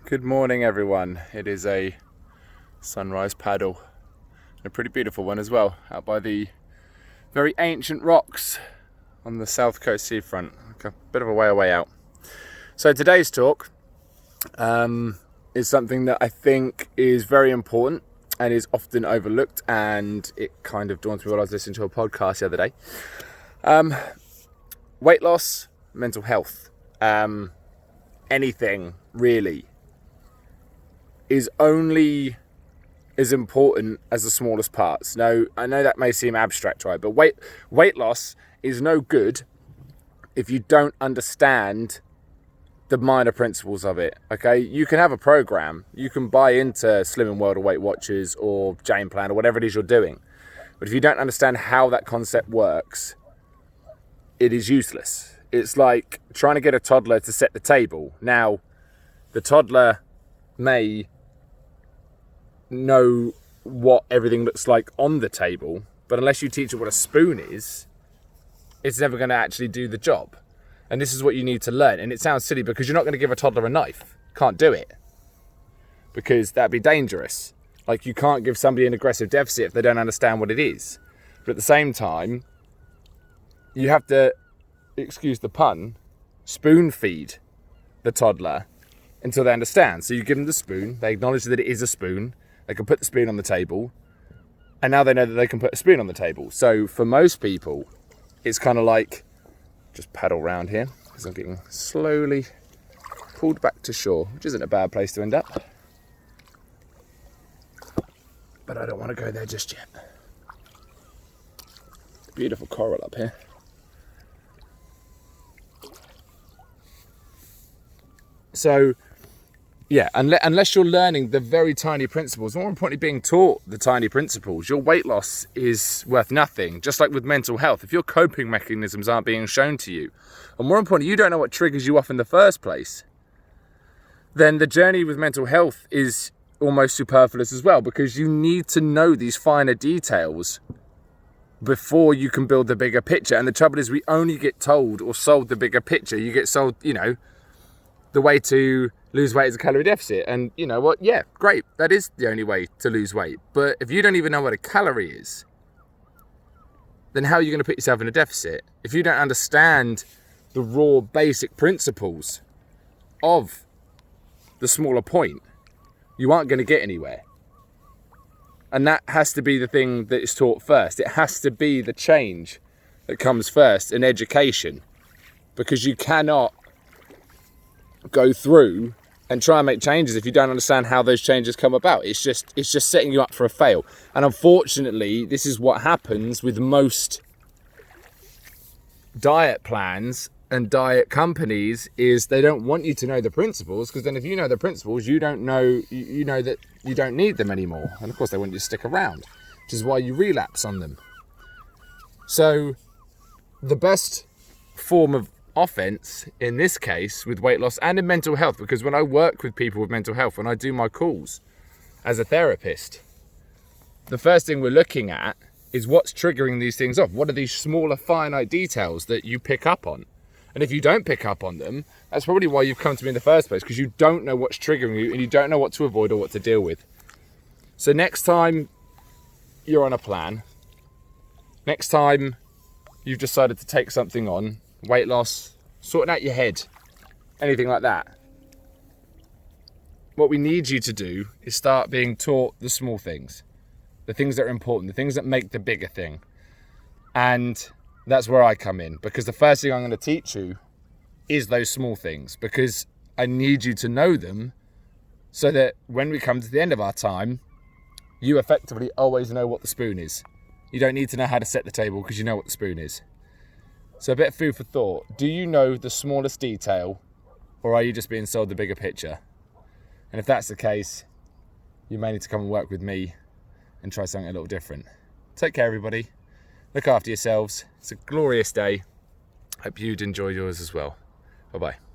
Good morning, everyone. It is a sunrise paddle, and a pretty beautiful one as well, out by the very ancient rocks on the south coast seafront, like a bit of a way away out. So today's talk is something that I think is very important and is often overlooked, and it kind of dawned on me while I was listening to a podcast the other day. Weight loss, mental health, anything really is only as important as the smallest parts. Now, I know that may seem abstract, right? But weight loss is no good if you don't understand the minor principles of it, okay? You can have a program, you can buy into Slimming World or Weight Watchers or Jane Plan or whatever it is you're doing. But if you don't understand how that concept works, it is useless. It's like trying to get a toddler to set the table. Now, the toddler may know what everything looks like on the table, but unless you teach it what a spoon is, it's never going to actually do the job. And this is what you need to learn. And it sounds silly because you're not going to give a toddler a knife. Can't do it, because that'd be dangerous. Like, you can't give somebody an aggressive deficit if they don't understand what it is. But at the same time, you have to, excuse the pun, spoon feed the toddler until they understand. So you give them the spoon, they acknowledge that it is a spoon, they can put the spoon on the table, and now they know that they can put a spoon on the table. So for most people, it's kind of like, just paddle around here, because I'm getting slowly pulled back to shore, which isn't a bad place to end up. But I don't want to go there just yet. Beautiful coral up here. So, yeah, unless you're learning the very tiny principles, more importantly being taught the tiny principles, your weight loss is worth nothing. Just like with mental health, if your coping mechanisms aren't being shown to you, and more importantly, you don't know what triggers you off in the first place, then the journey with mental health is almost superfluous as well, because you need to know these finer details before you can build the bigger picture. And the trouble is, we only get told or sold the bigger picture. You get sold, the way to lose weight is a calorie deficit. And you know what? Yeah, great. That is the only way to lose weight. But if you don't even know what a calorie is, then how are you going to put yourself in a deficit? If you don't understand the raw basic principles of the smaller point, you aren't going to get anywhere. And that has to be the thing that is taught first. It has to be the change that comes first in education, because you cannot go through and try and make changes if you don't understand how those changes come about. It's just setting you up for a fail. And unfortunately, this is what happens with most diet plans and diet companies, is they don't want you to know the principles, because then if you know the principles, you know that you don't need them anymore. And of course they want you to stick around, which is why you relapse on them. So the best form of offense in this case with weight loss and in mental health, because when I work with people with mental health, when I do my calls as a therapist, the first thing we're looking at is what's triggering these things off. What are these smaller finite details that you pick up on? And if you don't pick up on them, that's probably why you've come to me in the first place, because you don't know what's triggering you and you don't know what to avoid or what to deal with. So next time you're on a plan, next time you've decided to take something on, weight loss, sorting out your head, anything like that, what we need you to do is start being taught the small things, the things that are important, the things that make the bigger thing. And that's where I come in, because the first thing I'm going to teach you is those small things, because I need you to know them so that when we come to the end of our time, you effectively always know what the spoon is. You don't need to know how to set the table, because you know what the spoon is. So a bit of food for thought. Do you know the smallest detail, or are you just being sold the bigger picture? And if that's the case, you may need to come and work with me and try something a little different. Take care, everybody. Look after yourselves. It's a glorious day. Hope you'd enjoy yours as well. Bye-bye.